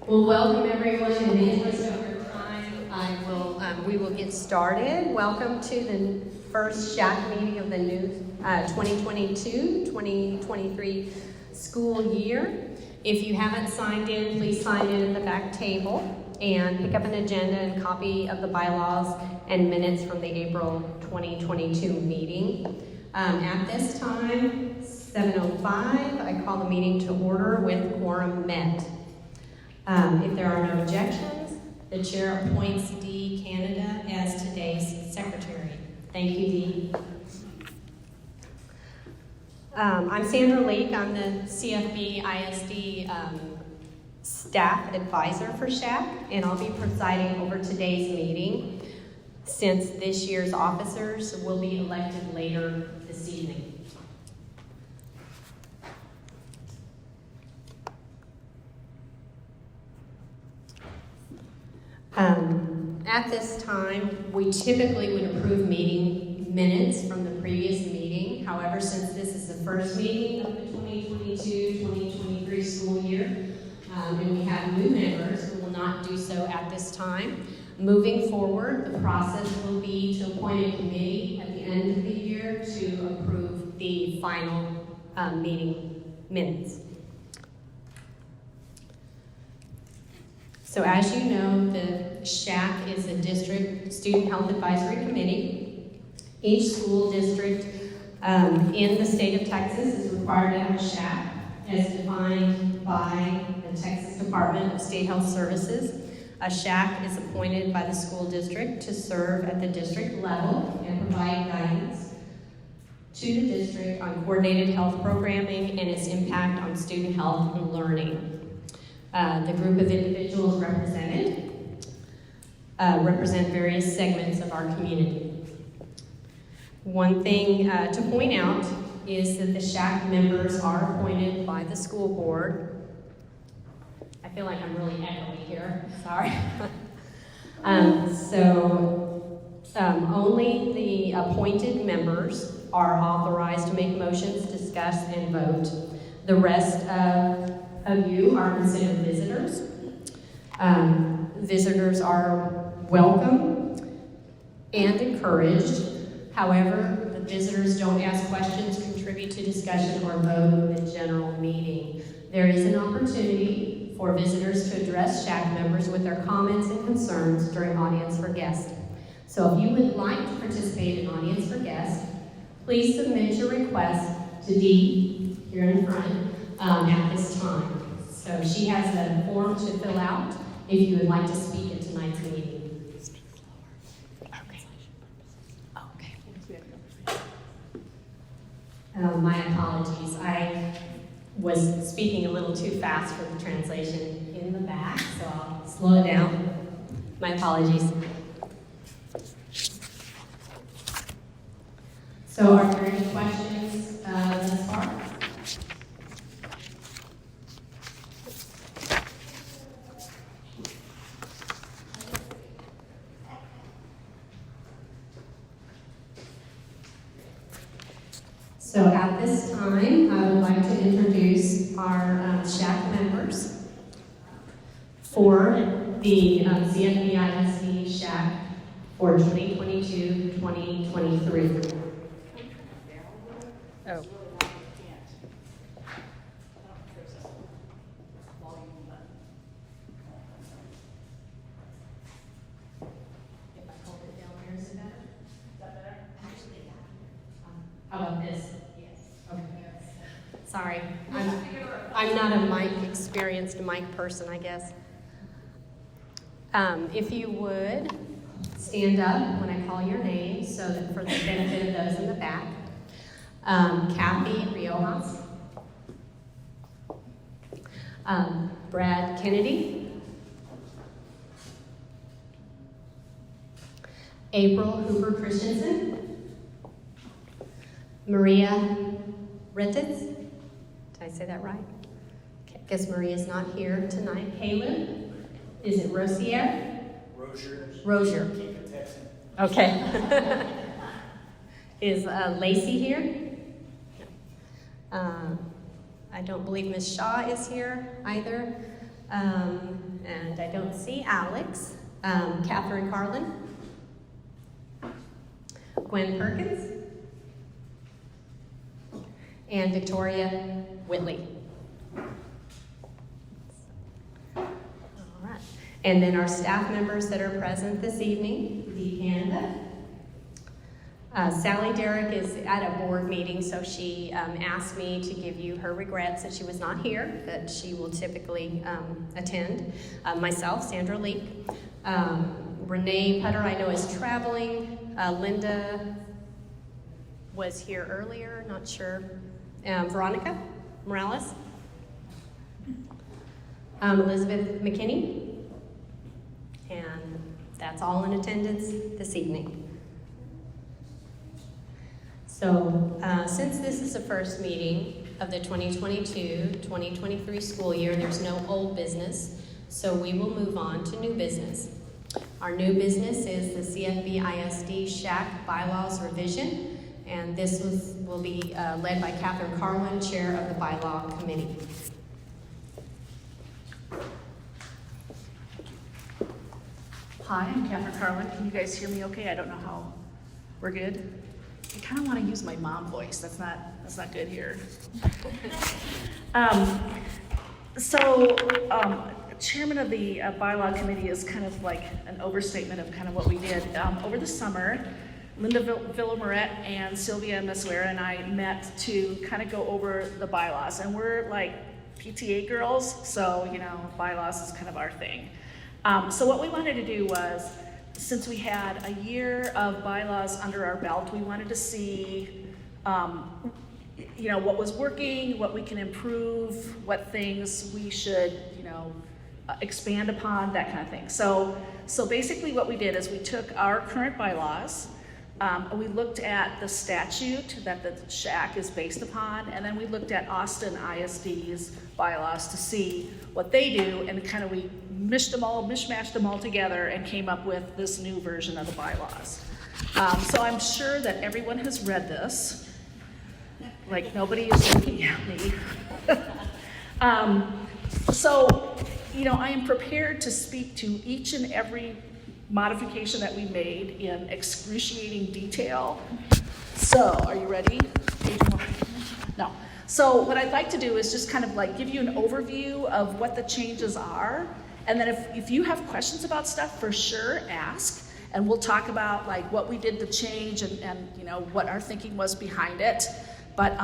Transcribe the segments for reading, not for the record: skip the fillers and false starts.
Well, welcome everyone, and in the interest of your time, we will get started. Welcome to the first SHAC meeting of the new 2022-2023 school year. If you haven't signed in, please sign in at the back table and pick up an agenda and copy of the bylaws and minutes from the April 2022 meeting. At this time, 7:05, I call the meeting to order with quorum met. If there are no objections, the chair appoints Dee Canada as today's secretary. Thank you, Dee. I'm Sandra Leake. I'm the Cfbisd staff advisor for SHAC, and I'll be presiding over today's meeting since this year's officers will be elected later this evening. At this time, we typically would approve meeting minutes from the previous meeting. However, since this is the first meeting of the 2022-2023 school year, and we have new members, we will not do so at this time. Moving forward, the process will be to appoint a committee at the end of the year to approve the final meeting minutes. So as you know, the SHAC is a district student health advisory committee. Each school district in the state of Texas is required to have a SHAC as defined by the Texas Department of State Health Services. A SHAC is appointed by the school district to serve at the district level and provide guidance to the district on coordinated health programming and its impact on student health and learning. The group of individuals represented represent various segments of our community. One thing to point out is that the SHAC members are appointed by the school board. I feel like I'm really echoey here, sorry. Only the appointed members are authorized to make motions, discuss, and vote. The rest of you are considered visitors. Visitors are welcome and encouraged. However, the visitors don't ask questions, contribute to discussion, or vote in the general meeting. There is an opportunity for visitors to address SHAC members with their comments and concerns during audience for guests. So if you would like to participate in audience for guests, please submit your request to Dee here in front at this time. So she has a form to fill out if you would like to speak at tonight's meeting. Speak slower. Okay. My apologies. I was speaking a little too fast for the translation in the back, so I'll slow it down. My apologies. So are there any questions thus far? So at this time, I would like to introduce our SHAC members for the Cfbisd SHAC for 2022-2023. Oh. If I hold it down there, is it better? Is that better? Actually, yeah. How about this? Sorry, I'm not a experienced mic person, I guess. If you would stand up when I call your name, so that for the benefit of those in the back. Kathy Riojas, Brad Kennedy, April Hooper Christensen, Maria Rittitz. Did I say that right? Okay, I guess Maria's not here tonight. Caleb, is it Rosier? Rozier. Keep it Texan. Okay. Is Lacey here? I don't believe Ms. Shaw is here either. And I don't see Alex. Catherine Carlin. Gwen Perkins. And Victoria Whitley. All right. And then our staff members that are present this evening, Dee Canada. Sally Derrick is at a board meeting, so she asked me to give you her regrets that she was not here, that she will typically attend. Myself, Sandra Leek. Renee Putter, I know, is traveling. Linda was here earlier, not sure. Veronica Morales. Elizabeth McKinney. And that's all in attendance this evening. So, since this is the first meeting of the 2022-2023 school year, there's no old business, so we will move on to new business. Our new business is the Cfbisd SHAC Bylaws revision, and this will be led by Catherine Carlin, Chair of the Bylaw Committee. Hi, I'm Catherine Carlin. Can you guys hear me okay? I don't know how. We're good? I kind of want to use my mom voice. That's not good here. Chairman of the Bylaw Committee is kind of like an overstatement of kind of what we did. Over the summer, Linda Villamoret and Sylvia Meswera and I met to kind of go over the bylaws. And we're like PTA girls, so, bylaws is kind of our thing. So what we wanted to do was, since we had a year of bylaws under our belt, we wanted to see, what was working, what we can improve, what things we should, expand upon, that kind of thing. So basically what we did is we took our current bylaws, we looked at the statute that the SHAC is based upon, and then we looked at Austin ISD's bylaws to see what they do, and kind of we mishmashed them all together and came up with this new version of the bylaws. So I'm sure that everyone has read this. Like, nobody is looking at me. I am prepared to speak to each and every modification that we made in excruciating detail. So, are you ready? No. So what I'd like to do is just kind of like give you an overview of what the changes are. And then if you have questions about stuff, for sure ask. And we'll talk about like what we did to change and what our thinking was behind it. But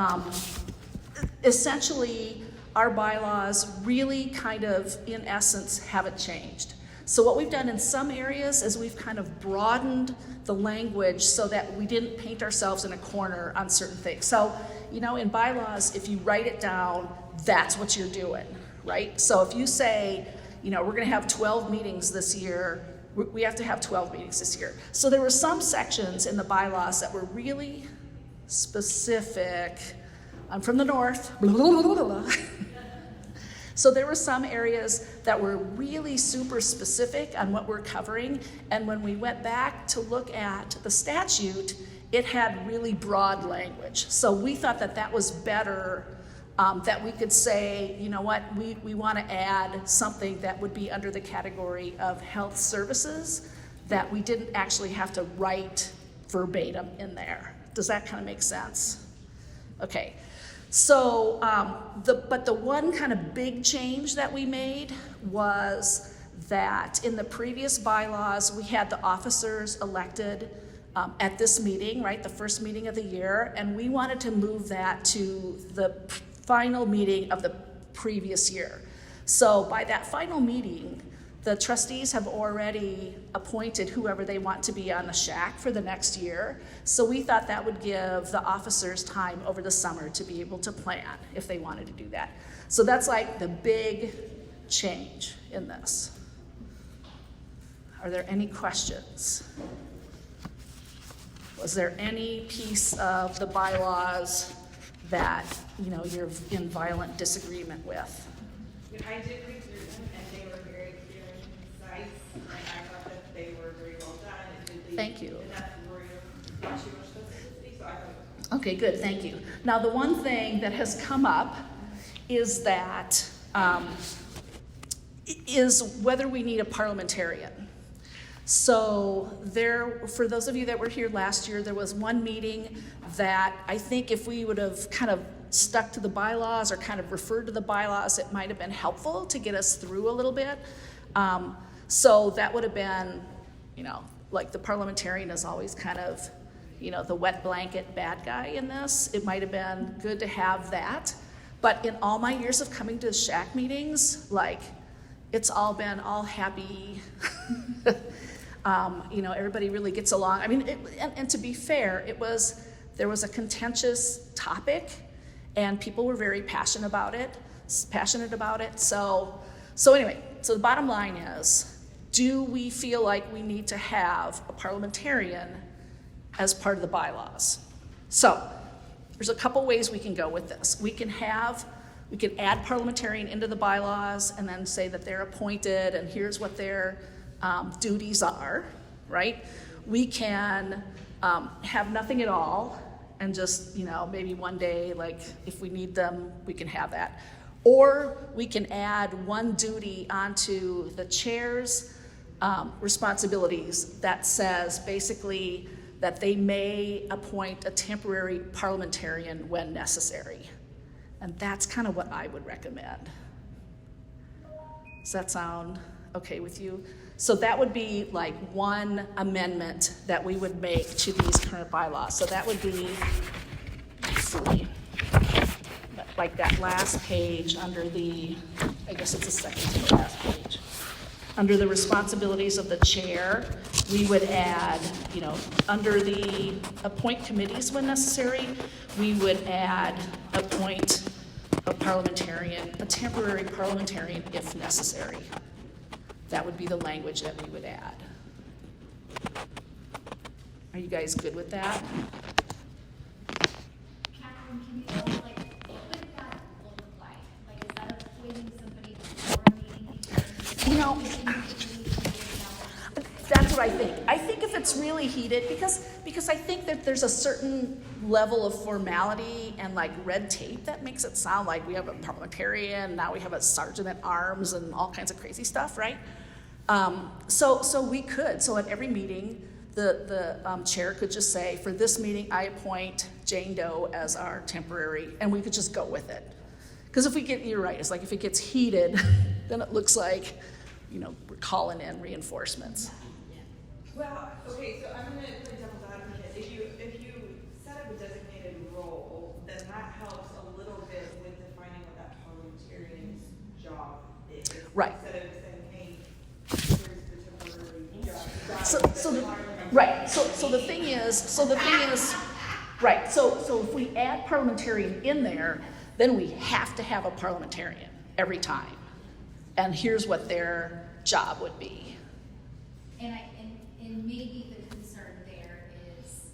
essentially, our bylaws really kind of, in essence, haven't changed. So what we've done in some areas is we've kind of broadened the language so that we didn't paint ourselves in a corner on certain things. So, in bylaws, if you write it down, that's what you're doing, right? So if you say, we're gonna have 12 meetings this year, we have to have 12 meetings this year. So there were some sections in the bylaws that were really specific. I'm from the north. So there were some areas that were really super specific on what we're covering, and when we went back to look at the statute, it had really broad language. So we thought that that was better, that we could say, we want to add something that would be under the category of health services that we didn't actually have to write verbatim in there. Does that kind of make sense? Okay. So, but the one kind of big change that we made was that in the previous bylaws, we had the officers elected at this meeting, right, the first meeting of the year, and we wanted to move that to the final meeting of the previous year. So by that final meeting, the trustees have already appointed whoever they want to be on the SHAC for the next year. So we thought that would give the officers time over the summer to be able to plan if they wanted to do that. So that's like the big change in this. Are there any questions? Was there any piece of the bylaws that you're in violent disagreement with? I did read through them, and they were very clear and concise, and I thought that they were very well done. And did leave Thank you. enough room, not too much specificity, so I thought. Okay, good, thank you. Now, the one thing that has come up is that is whether we need a parliamentarian. So for those of you that were here last year, there was one meeting that I think if we would have kind of stuck to the bylaws or kind of referred to the bylaws, it might have been helpful to get us through a little bit. So that would have been, like the parliamentarian is always kind of, the wet blanket bad guy in this. It might have been good to have that. But in all my years of coming to SHAC meetings, it's all been all happy. Everybody really gets along. I mean, and to be fair, there was a contentious topic, and people were very passionate about it. So anyway, so the bottom line is, do we feel like we need to have a parliamentarian as part of the bylaws? So there's a couple ways we can go with this. We can add parliamentarian into the bylaws and then say that they're appointed and here's what their duties are, right? We can have nothing at all and just, maybe one day, if we need them, we can have that. Or we can add one duty onto the chair's responsibilities that says basically that they may appoint a temporary parliamentarian when necessary. And that's kind of what I would recommend. Does that sound okay with you? So that would be one amendment that we would make to these current bylaws. So that would be, let's see, that last page under I guess it's the second to the last page. Under the responsibilities of the chair, we would add, under the appoint committees when necessary, we would add appoint a temporary parliamentarian if necessary. That would be the language that we would add. Are you guys good with that? Catherine, can you go, what would that look like? Is that appointing somebody before a meeting? That's what I think. I think if it's really heated, because I think that there's a certain level of formality and red tape that makes it sound like we have a parliamentarian, now we have a sergeant at arms and all kinds of crazy stuff, right? So we could. So at every meeting, the chair could just say, for this meeting, I appoint Jane Doe as our temporary, and we could just go with it. Because you're right, it's if it gets heated, then it looks like, we're calling in reinforcements. Well, okay, so I'm gonna play devil's advocate. If you set up a designated role, then that helps a little bit with defining what that parliamentarian's job is. Right. Instead of saying, hey, here's the temporary job. So the thing is, right, so if we add parliamentarian in there, then we have to have a parliamentarian every time. And here's what their job would be. And maybe the concern there is,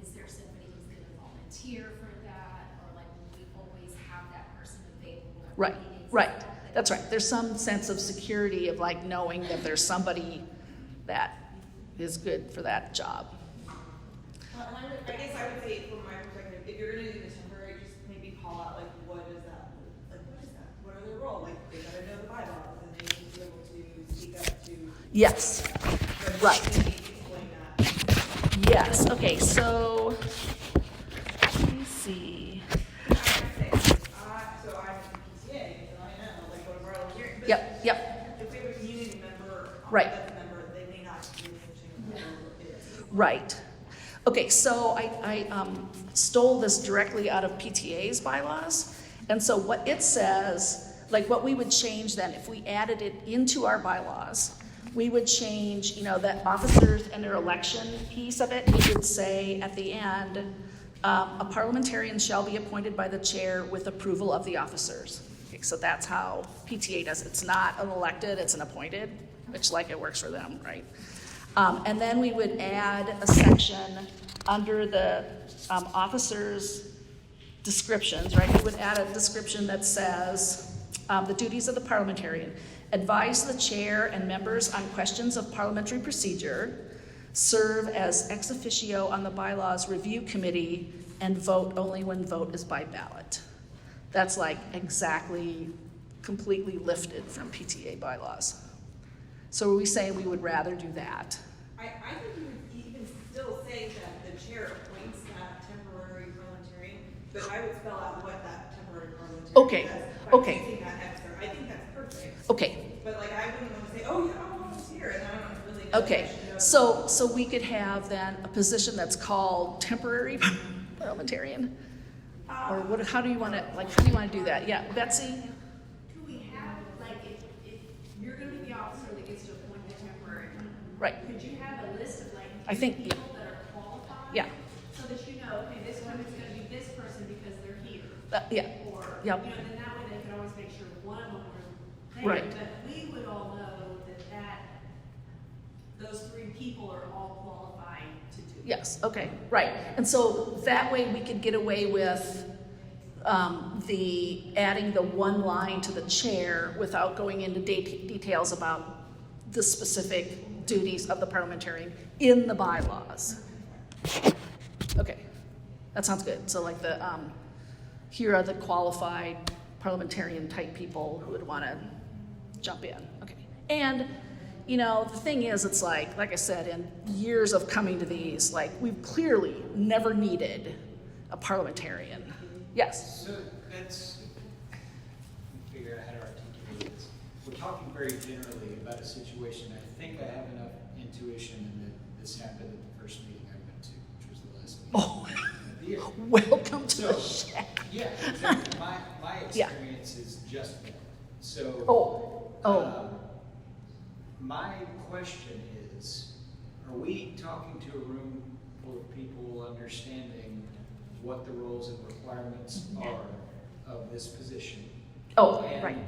is there somebody who's going to volunteer for that, or will we always have that person available? Right. That's right. There's some sense of security of knowing that there's somebody that is good for that job. Well, I guess I would say, from my perspective, if you're going to do the temporary, just maybe call out what is that? What are their role? They gotta know the bylaws, and they need to be able to speak up to. Yes. Right. Explain that. Yes. Okay. So let me see. So I'm a PTA, so I know, what we're all hearing. But Yep. if we have a community member, Right. member, they may not be attention to it is. Right. Okay. So I stole this directly out of PTA's bylaws, and so what it says, what we would change then if we added it into our bylaws. We would change, that officers and their election piece of it. We would say at the end, a parliamentarian shall be appointed by the chair with approval of the officers. Okay, so that's how PTA does it. It's not an elected, it's an appointed, which it works for them, right? And then we would add a section under the officers' descriptions, right? We would add a description that says, the duties of the parliamentarian: advise the chair and members on questions of parliamentary procedure, serve as ex officio on the bylaws review committee, and vote only when vote is by ballot. That's exactly completely lifted from PTA bylaws. So are we saying we would rather do that? I think you would even still say that the chair appoints that temporary parliamentarian, but I would spell out what that temporary parliamentarian Okay, does by okay. using that extra. I think that's perfect. Okay, But like, I wouldn't want to say, oh, yeah, I'm volunteer, and I don't really know. okay. So we could have then a position that's called temporary parliamentarian? Or what, how do you want to do that? Yeah, Betsy? Could we have, like, if you're gonna be the officer that gets to appoint the temporary, Right, could you have a list of like I think- people that are qualified? yeah, So that you know, okay, this time it's gonna be this person because they're here. yeah, Or, Yep. you know, then that way they could always make sure one of them were there. Right. But we would all know that those three people are all qualified to do it. yes, okay, right. And so that way we could get away with adding the one line to the chair without going into details about the specific duties of the parliamentarian in the bylaws. Okay, that sounds good. So like here are the qualified parliamentarian type people who would want to jump in. Okay, and you know, the thing is, it's like I said, in years of coming to these, like we've clearly never needed a parliamentarian. Yes. So that's, figure out how to articulate this. We're talking very generally about a situation. I think I have enough intuition that this happened at the first meeting I went to, which was the last meeting. Oh, welcome to the So, shack. yeah, exactly. My Yeah. experience is just that. So, Oh. my question is, are we talking to a room full of people understanding what the roles and requirements are of this position? Oh, and right.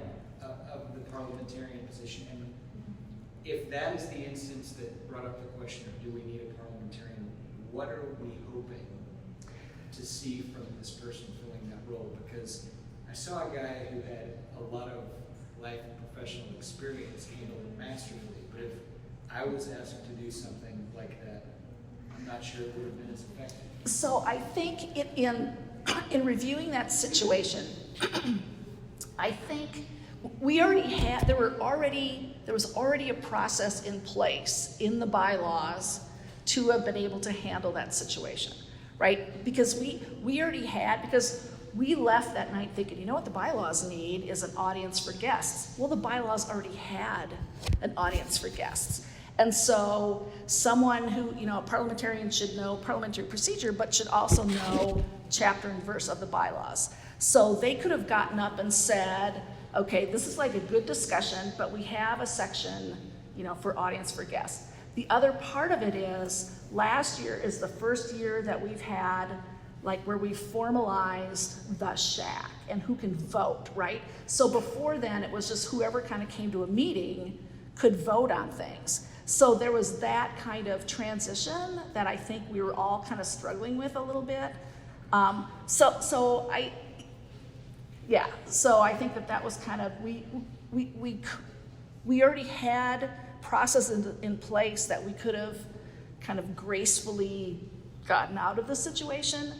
Of the parliamentarian position? And if that is the instance that brought up the question of do we need a parliamentarian, what are we hoping to see from this person filling that role? Because I saw a guy who had a lot of life and professional experience, handled it masterfully, but if I was asked to do something like that, I'm not sure it would have been as effective. So I think in reviewing that situation, I think we already had, there was already a process in place in the bylaws to have been able to handle that situation, right? Because we already had, because we left that night thinking, you know what the bylaws need is an audience for guests. Well, the bylaws already had an audience for guests. And so someone who, you know, a parliamentarian should know parliamentary procedure, but should also know chapter and verse of the bylaws. So they could have gotten up and said, okay, this is like a good discussion, but we have a section, you know, for audience for guests. The other part of it is, last year is the first year that we've had, like where we formalized the SHAC and who can vote, right? So before then, it was just whoever kind of came to a meeting could vote on things. So there was that kind of transition that I think we were all kind of struggling with a little bit. So I think that was kind of, we already had processes in place that we could have kind of gracefully gotten out of the situation,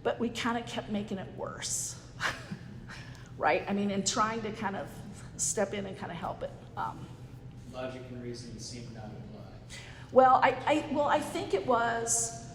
but we kind of kept making it worse, right? I mean, and trying to kind of step in and kind of help it. Logic and reason seem not apply. Well, I think it was,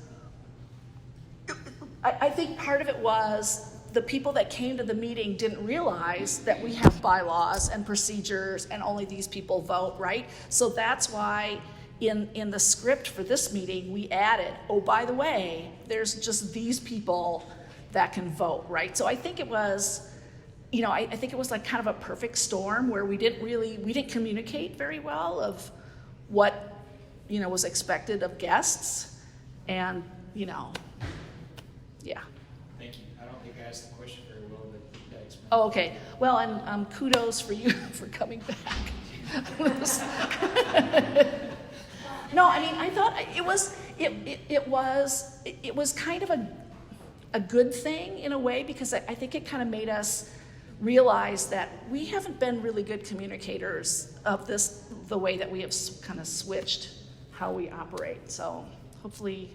I think part of it was the people that came to the meeting didn't realize that we have bylaws and procedures and only these people vote, right? So that's why in the script for this meeting, we added, oh, by the way, there's just these people that can vote, right? So I think it was, you know, I think it was like kind of a perfect storm where we didn't communicate very well of what, you know, was expected of guests, and, you know, yeah. Thank you. I don't think I asked the question very well, but that explains. Oh, okay. Well, and kudos for you for coming back. No, I mean, I thought it was kind of a good thing in a way, because I think it kind of made us realize that we haven't been really good communicators of this, the way that we have kind of switched how we operate. So hopefully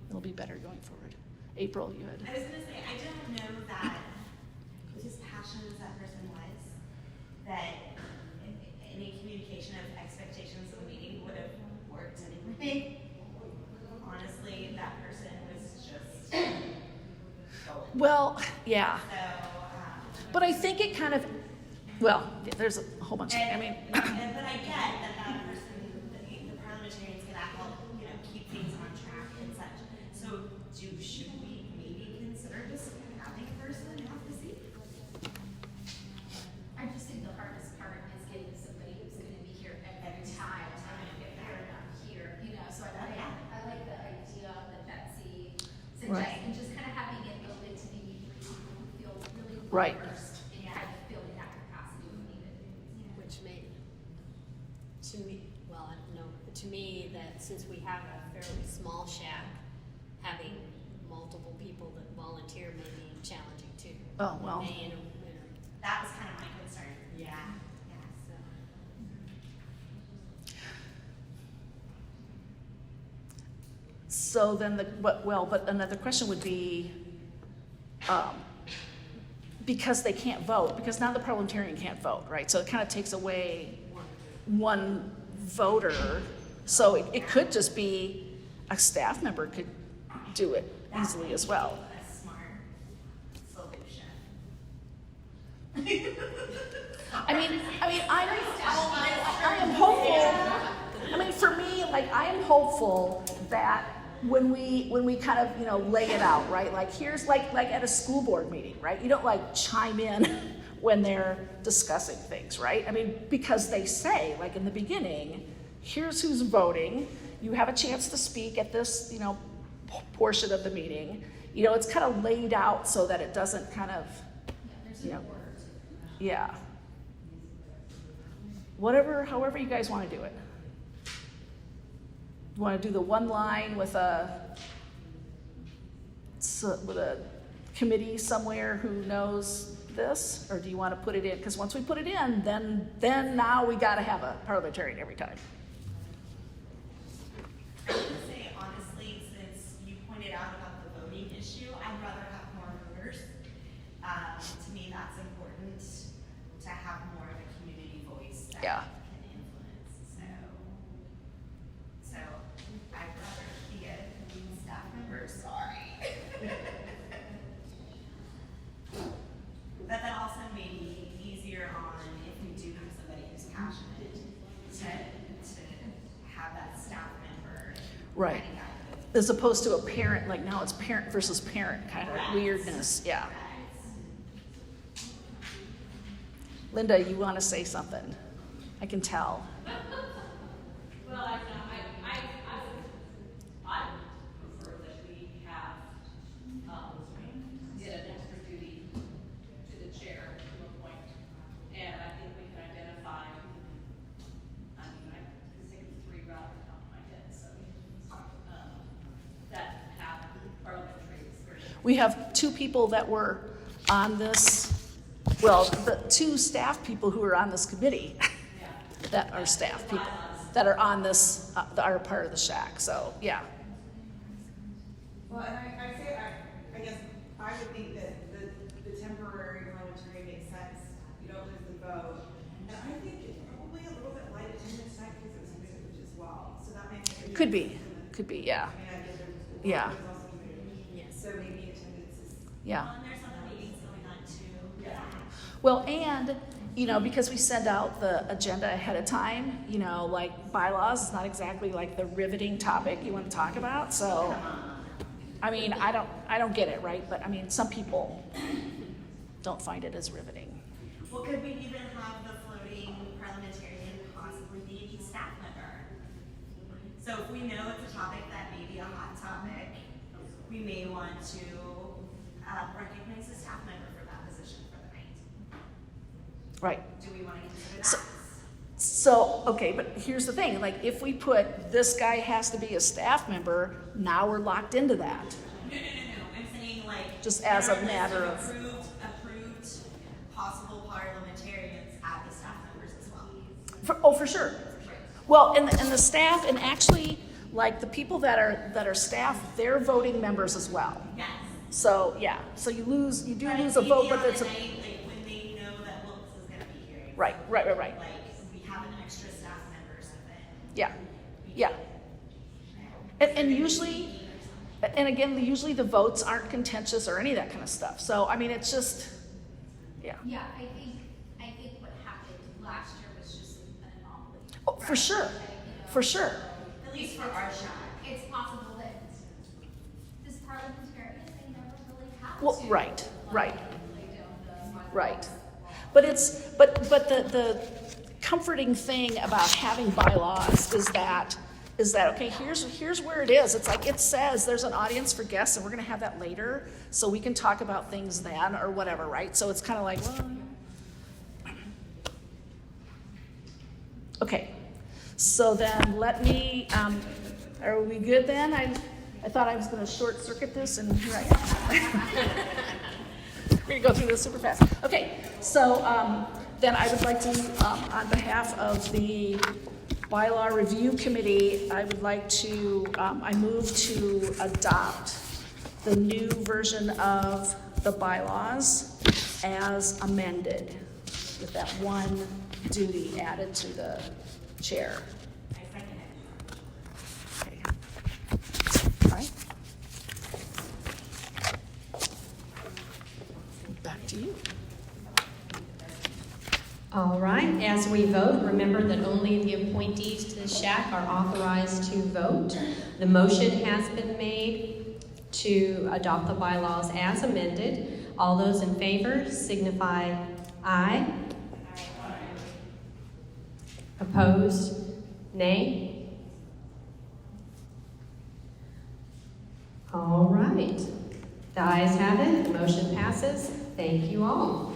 it'll be better going forward. April, you had. I was going to say, I didn't know that, just passionate as that person was, that any communication of expectations of the meeting would have worked anyway. Honestly, that person was just going. Well, yeah, So, but I think it kind of, well, there's a whole bunch of, I mean, but I get that person, the parliamentarian's gonna help, keep things on track and such. So should we maybe consider just having a person have the seat? I just think the hardest part is getting somebody who's gonna be here every time, if they're not here, so I like the idea that Betsy suggested, Right. and just kind of having it open to maybe three people who feel really Right. versed in kind of filling that capacity when needed. Which may, to me, well, I don't know, but to me, that since we have a fairly small shack, having multiple people that volunteer may be challenging too. Oh, well. May That was kind of my concern. Yeah. so then but another question would be, because they can't vote, because now the parliamentarian can't vote, right? So it kind of takes away one voter. So it could just be a staff member could do it easily as well. A smart solution. I am hopeful. I mean, for me, I am hopeful that when we kind of, lay it out, right? Like here's like at a school board meeting, right? You don't chime in when they're discussing things, right? I mean, because they say, in the beginning, here's who's voting. You have a chance to speak at this, portion of the meeting. It's kind of laid out so that it doesn't kind of, yeah. However you guys want to do it. You want to do the one line with a committee somewhere who knows this, or do you want to put it in? Because once we put it in, then now we got to have a parliamentarian every time. I would say honestly, since you pointed out about the voting issue, I'd rather have more voters. To me, that's important to have more of a community voice that Yeah. can influence. So I'd rather be a staff member. Sorry. But that also may be easier on if we do have somebody who's passionate to have that staff member. Right. kind of guide it. As opposed to a parent, now it's parent versus parent kind of Correct. weirdness. Yeah. Correct. Linda, you want to say something? I can tell. Well, I would prefer that we have, get an extra duty to the chair to a point. And I think we can identify, I can think of 3 right off the top of my head, so, that have parliamentary experience. We have 2 people that were on this, the 2 staff people who are on this committee that are staff people that are on this, that are part of the SHAC. So, yeah. Well, and I guess I would think that the temporary parliamentarian makes sense. You don't lose the vote. And I think it's probably a little bit light attendance night because it was moved as well. So that makes it Could be, yeah. I mean, I get there's Yeah. also moved. Yes. So maybe attendance is. Yeah. Well, and there's other meetings going on too. Yeah. Well, and, because we send out the agenda ahead of time, bylaws is not exactly the riveting topic you want to talk about. So, I don't get it, right? But some people don't find it as riveting. Well, could we even have the floating parliamentarian possibly be a staff member? So if we know it's a topic that may be a hot topic, we may want to recognize a staff member for that position for the night. Right. Do we want to consider So- that? So, okay, but here's the thing, if we put this guy has to be a staff member, now we're locked into that. No. I'm saying Just as a there are matter lists of- approved possible parliamentarians at the staff members as well. For sure. Well, and the staff, and actually, the people that are staff, they're voting members as well. Yes. So, yeah, so you do lose a maybe vote, but on it's the a, night, when they know that Wilkes is going to be here. Right. Like, we have an extra staff member or something. Yeah, yeah. And usually, and again, usually the votes aren't contentious or any of that kind of stuff. So, I mean, it's just, yeah. Yeah, I think what happened last year was just an anomaly. Oh, for sure, for sure. At least for our SHAC. It's possible that this parliamentarian, they never really had Well, to. right. lay down the bylaws. Right. But the comforting thing about having bylaws is that okay, here's where it is. It's like it says there's an audience for guests and we're gonna have that later, so we can talk about things then or whatever, right? So it's kind of like, well, okay. So then let me, are we good then? I thought I was gonna short circuit this and here I am. We're gonna go through this super fast. Okay, so then I would like to, on behalf of the Bylaw Review Committee, I would like to, I move to adopt the new version of the bylaws as amended, with that one duty added to the chair. I second it. Okay. All right. Back to you. All right, as we vote, remember that only the appointees to the SHAC are authorized to vote. The motion has been made to adopt the bylaws as amended. All those in favor signify aye. Opposed? Nay? All right. The ayes have it. The motion passes. Thank you all.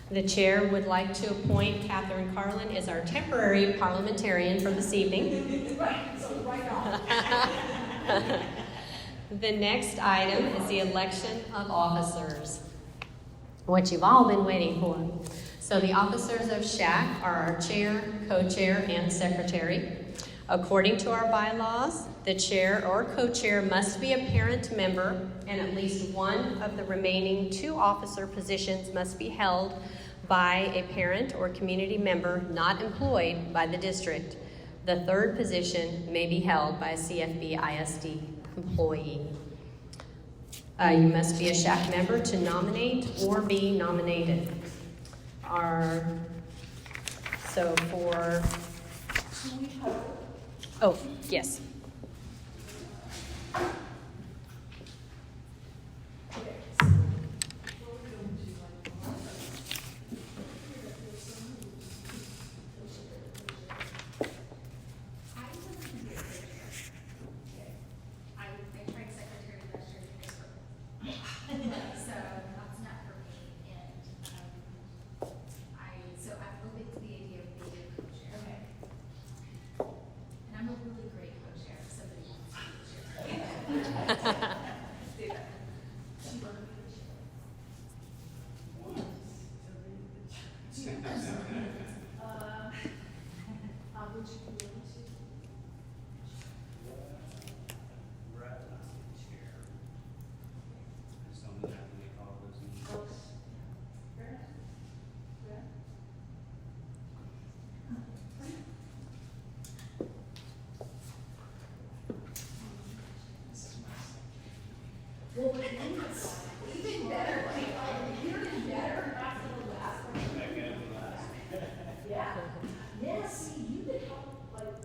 The chair would like to appoint Catherine Carlin as our temporary parliamentarian for this evening. The next item is the election of officers, what you've all been waiting for. So the officers of SHAC are our chair, co-chair, and secretary. According to our bylaws, the chair or co-chair must be a parent member, and at least one of the remaining 2 officer positions must be held by a parent or community member not employed by the district. The 3rd position may be held by a Cfbisd employee. You must be a SHAC member to nominate or be nominated. Oh, yes. I tried secretary last year to so that's not for me. And I'm open to the idea of being a co-chair. Okay. And I'm a really great co-chair if somebody wants to be chair. Would you be willing to? Well, even better, you're better after the last one. Yeah. Yeah, see, you could help, like,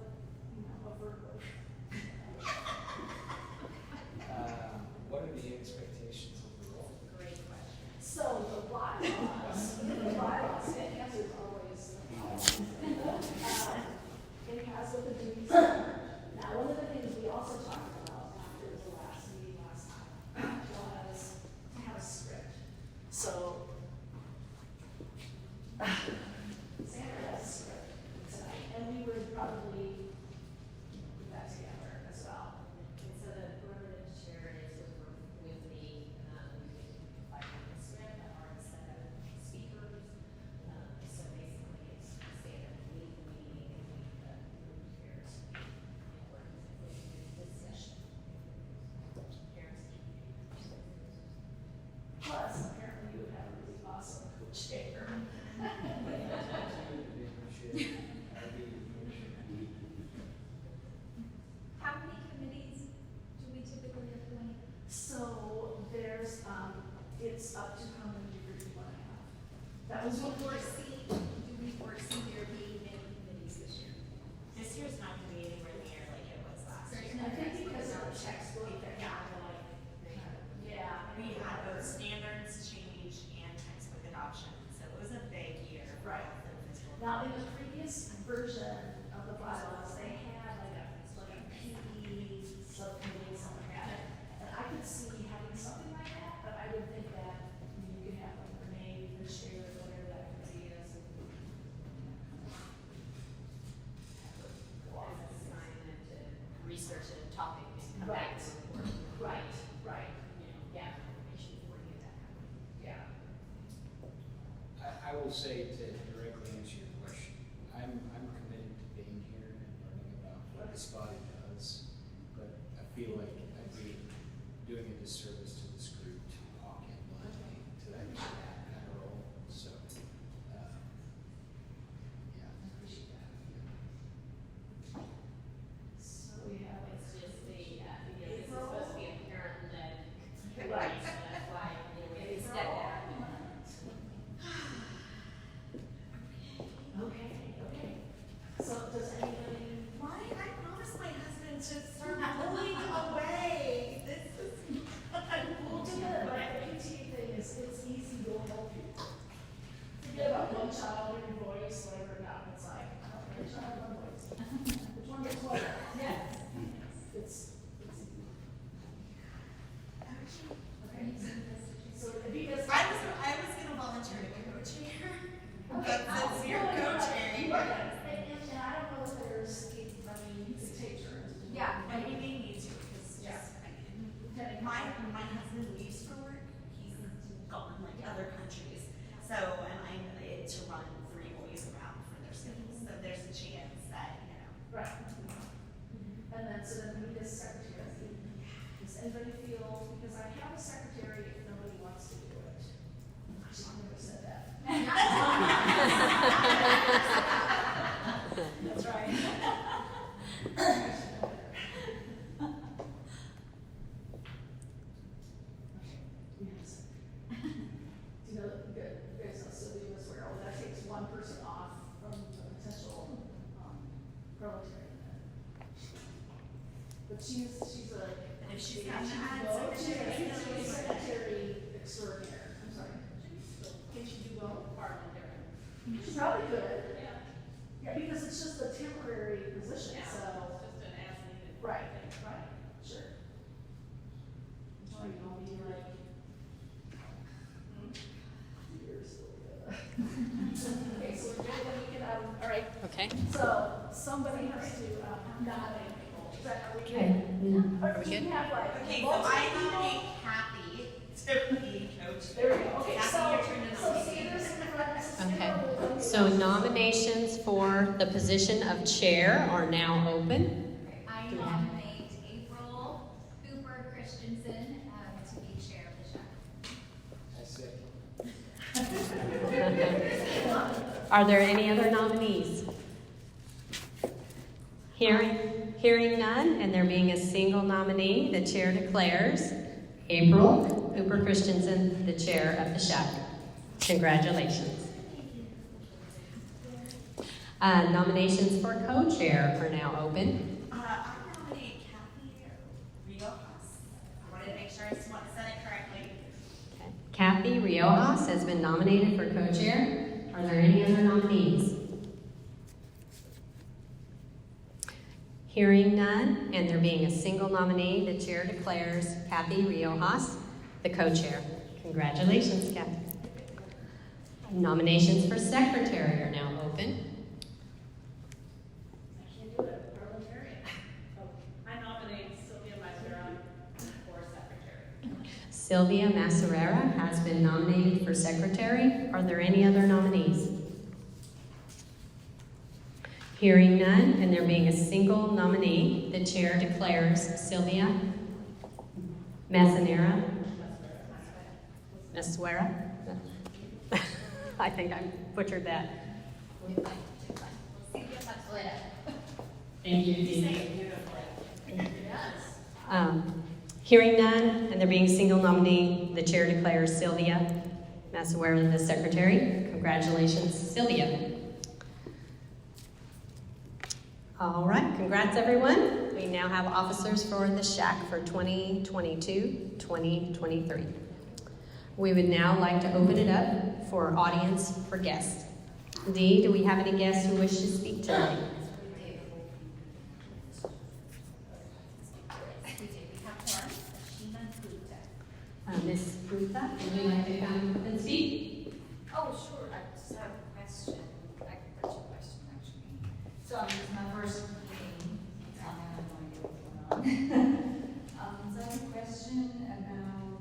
will say to directly answer your question, I'm committed to being here and learning about what this body does, but I feel like I'd be doing a disservice to this group to walk in blindly to that kind of role. So, yeah, I appreciate that. So we have, It's just the, this is supposed to be a parent-led committee, Right. so that's why it is stepped down. okay. So does anybody, Why I promised my husband to start pulling away. This is we'll do it, but the PT thing is, it's easy, we'll help you. Forget about one child, your voice, whatever, now it's like, I don't know, child, one voice. Which one gets what? Yes. It's easy. Okay. So because I was gonna volunteer to co-chair, but since you're co-chairing. And I don't know if there's, I mean, you could take turns. Yeah, and we may need to, because Yeah. my husband leaves for work, he's gone like other countries. So, and I'm to run 3 boys around for their schedules, so there's a chance that, Right. And then, so then we need a secretary. Does anybody feel, because I have a secretary if nobody wants to do it. I should have never said that. That's right. Do you know, good, you guys know Sylvia was where, that takes one person off from the potential, parliamentarian. But she's a. and if she's got to add Well, she's secretary. a secretary extraordinaire, I'm sorry. Can she do both? Parliamentarian. She probably could. Yeah. Yeah, because it's just a temporary position, Yeah, so. it's just an as-needed. Right, sure. Which one will be like? Years. Okay, so we're good, then we can, all right, Okay. so somebody has to nominate people. Is that, are we Okay. good? Are we Do you good? have like? Okay, so multiple I people? nominate Kathy to be co-chair. There we go, okay, Kathy, so, your turn to so nominate. Sanders in the front, Mrs. Okay. Taylor will- So nominations for the position of chair are now open. I nominate April Cooper Christensen to be chair of the SHAC. I say, Are there any other nominees? Hearing none, and there being a single nominee, the chair declares April Cooper Christensen the chair of the SHAC. Congratulations. Nominations for co-chair are now open. I nominate Kathy Riojas. I wanted to make sure I said it correctly. Kathy Riojas has been nominated for co-chair. Are there any other nominees? Hearing none, and there being a single nominee, the chair declares Kathy Riojas the co-chair. Congratulations, Kathy. Nominations for secretary are now open. I can't do it, parliamentarian. I nominate Sylvia Mazzara for secretary. Sylvia Macerera has been nominated for secretary. Are there any other nominees? Hearing none, and there being a single nominee, the chair declares Sylvia Macerera. I think I butchered that. Thank you, Hearing none, and there being a single nominee, the chair declares Sylvia Macerera the secretary. Congratulations, Sylvia. All right, congrats everyone. We now have officers for the SHAC for 2022-2023. We would now like to open it up for audience for guests. Dee, do we have any guests who wish to speak tonight? Ms. Ruta, would you like to come and speak? Oh, sure, I just have a question, like a bunch of questions actually. So this is my first meeting, I have no idea what's going on. So I have a question about,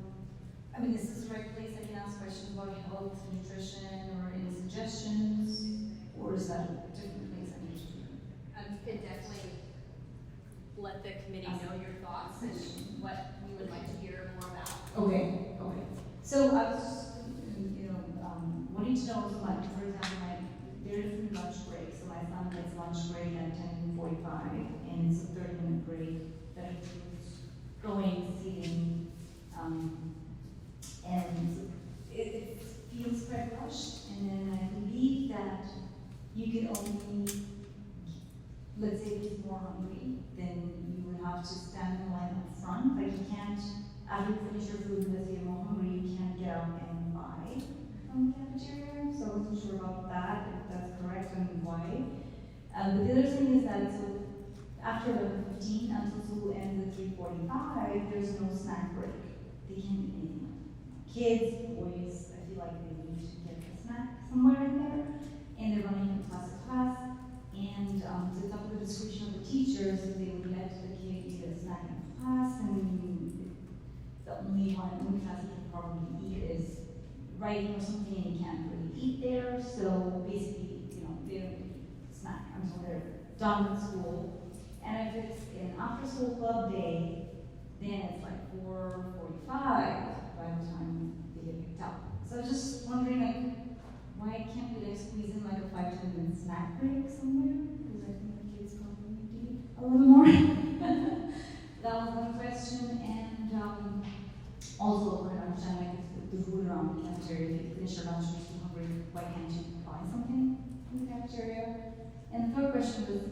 I mean, is this the right place I can ask questions about health, nutrition, or is it suggestions, or is that a different place I need to do? You could definitely let the committee know your thoughts and what you would like to hear more about. Okay. So I was just, wanting to know, so like, for example, there are different lunch breaks. So my son gets lunch break at 10:45, and it's a 30-minute break that includes going, seating, and it feels quite rushed. And then I believe that you could only, let's say if he's more hungry, then you would have to stand in line up front. Like you can't, after you finish your food, let's say you're more hungry, you can't get out and buy from the cafeteria. So I wasn't sure about that, if that's correct and why. But the other thing is that so after 11:15 until school ends at 3:45, there's no snack break. They can't eat anything. Kids, boys, I feel like they need to get a snack somewhere in there, and they're running from class to class. And so it's up to the discretion of the teachers if they would let the kid eat a snack in class, and the only class he can probably eat is writing or something, and he can't really eat there. So basically, they don't eat snack until they're done with school. And if it's an after-school club day, then it's like 4:45 by the time they get picked up. So I was just wondering, like, why can't we squeeze in like a 5-10 minute snack break somewhere? Because I think the kids probably need to eat a little more. That was one question, and also I understand like the food around the cafeteria. If you finish your lunch and you're too hungry, why can't you buy something in the cafeteria? And the third question was,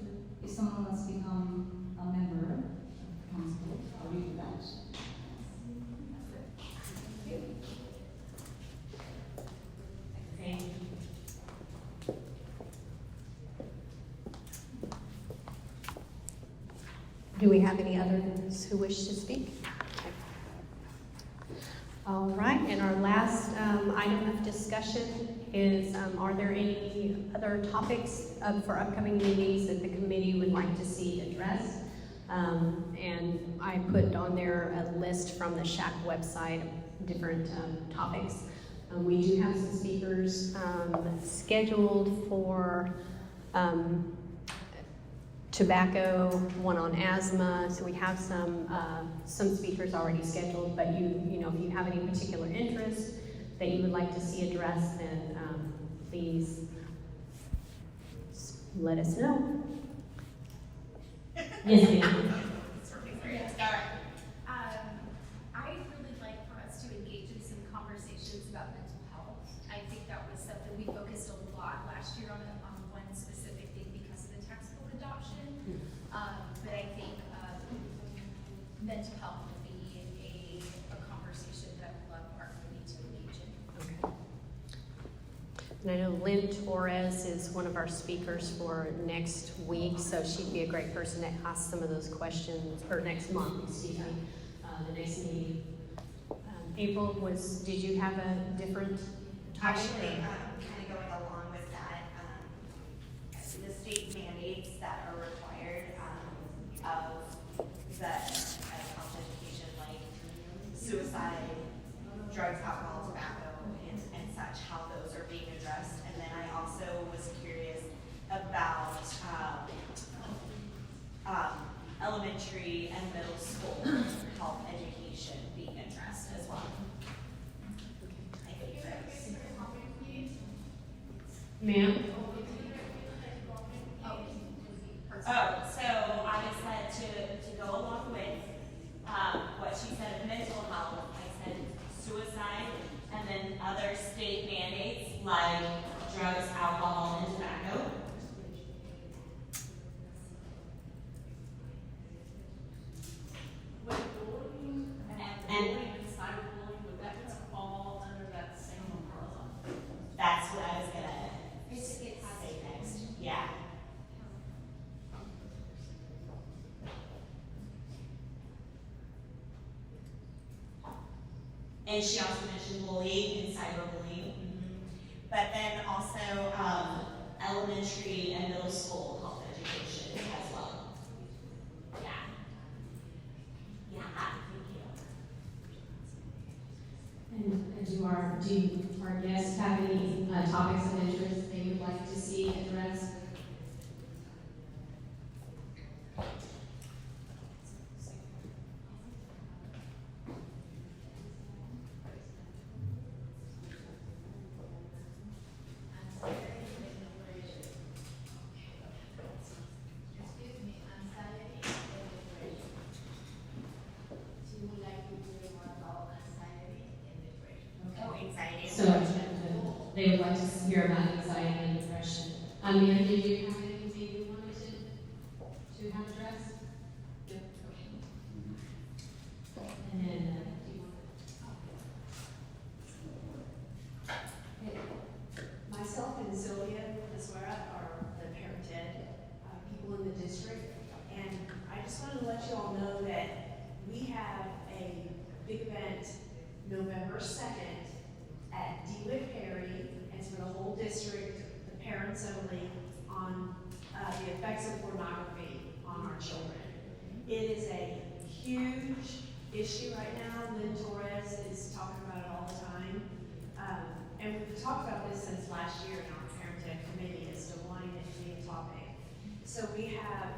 if someone wants to become a member of the council, how do you do that? Thank you. Do we have any others who wish to speak? Okay. All right, and our last item of discussion is, are there any other topics for upcoming meetings that the committee would like to see addressed? And I put on there a list from the SHAC website of different topics. We do have some speakers scheduled for tobacco, one on asthma, so we have some speakers already scheduled, but if you have any particular interest that you would like to see addressed, then please let us know. Yes, ma'am. I'd really like for us to engage in some conversations about mental health. I think that was something we focused a lot last year on one specific thing because of the textbook adoption. But I think mental health would be a conversation that I'd love our committee to engage in. Okay. And I know Lynn Torres is one of our speakers for next week, so she'd be a great person to ask some of those questions, or next month, excuse me, the next meeting. April, did you have a different topic? Actually, kind of going along with that, the state mandates that are required of the health education, like suicide, drugs, alcohol, tobacco, and such, how those are being addressed. And then I also was curious about elementary and middle school health education being addressed as well. I think that's. Ma'am? Oh, so I said to go along with what she said of mental health, I said suicide, and then other state mandates like drugs, alcohol, and tobacco. And cyberbullying, would that fall under that same umbrella? That's what I was gonna say next. Yeah. And she also mentioned bullying and cyberbullying. But then also elementary and middle school health education as well. Yeah. Yeah, thank you. And do our guests have any topics of interest they would like to hear about anxiety and depression. Amanda, did you have anything you wanted to have addressed? No? Okay. And then, do you want Myself and Sylvia Eswera are the parent ed people in the district, and I just wanted to let you all know that we have a big event November 2nd at DeWitt Perry. It's for the whole district, the parents only, on the effects of pornography on our children. It is a huge issue right now. Lynn Torres is talking about it all the time. And we've talked about this since last year in our parent ed committee as to wanting it to be a topic. So we have,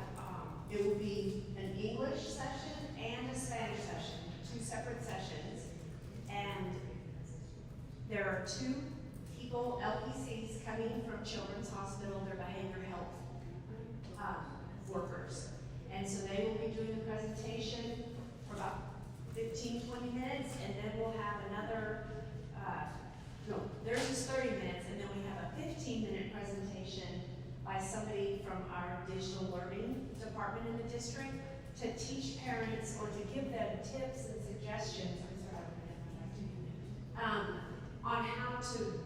it will be an English session and a Spanish session, 2 separate sessions. And there are 2 people, LPCs, coming from Children's Hospital, their behavioral health workers. And so they will be doing the presentation for about 15, 20 minutes, and then we'll have another, theirs is 30 minutes, and then we have a 15-minute presentation by somebody from our digital learning department in the district to teach parents or to give them tips and suggestions on how to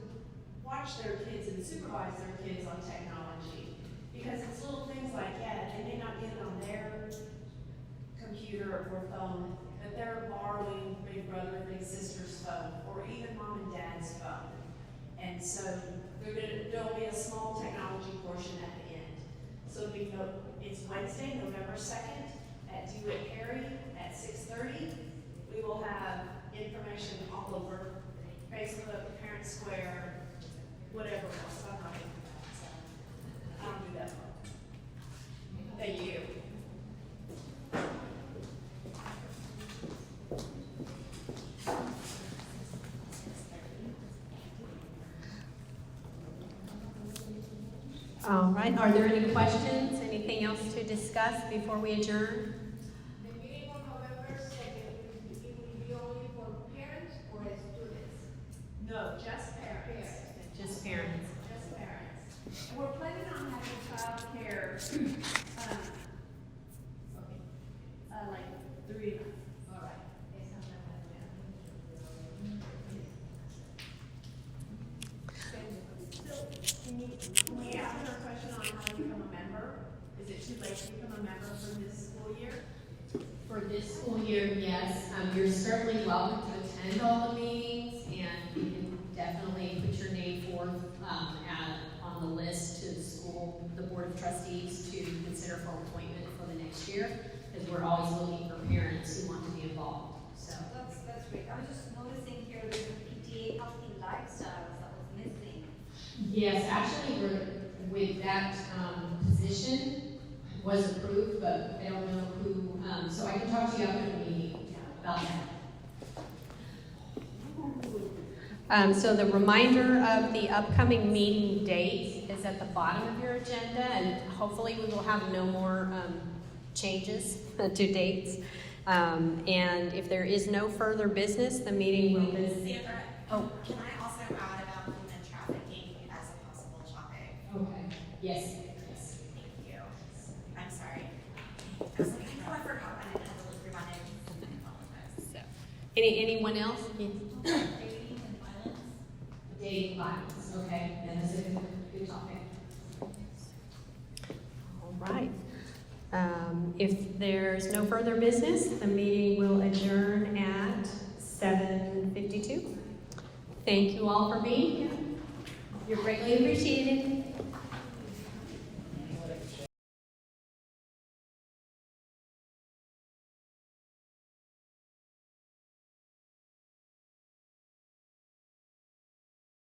watch their kids and supervise their kids on technology. Because it's little things like, they may not get it on their computer or phone, but they're borrowing big brother, big sister's phone, or even mom and dad's phone. And so there'll be a small technology portion at the end. So it's Wednesday, November 2nd at DeWitt Perry at 6:30. We will have information all over Facebook, Parent Square, whatever else. I'm not even I'll do that. Thank you. All right, are there any questions, anything else to discuss before we adjourn? The meeting on November 2nd, it will be only for parents or students? No, just parents. Just parents. Just parents. And we're planning on having childcare, like 3 months. All right. Can we ask her a question on how to become a member? Is it too late to become a member for this school year? For this school year, yes. You're certainly welcome to attend all the meetings, and you can definitely put your name forth on the list to the school, the Board of Trustees, to consider for appointment for the next year, because we're always looking for parents who want to be involved. So That's great. I was just noticing here there's a PTA healthy lifestyles that was missing. yes, actually, with that position was approved, but I don't know who. So I can talk to you after the meeting about that. So the reminder of the upcoming meeting date is at the bottom of your agenda, and hopefully we will have no more changes to dates. And if there is no further business, the meeting will be. Sandra, Oh, can I also add about human trafficking as a possible topic? okay. Yes. Thank you. I'm sorry. I was like, I know I forgot, and I had to look through my notes. I apologize. So, anyone else? Yes. Dating and violence. Dating violence. Okay, that is a good topic. All right. If there's no further business, the meeting will adjourn at 7:52. Thank you all for being here. You're greatly appreciated.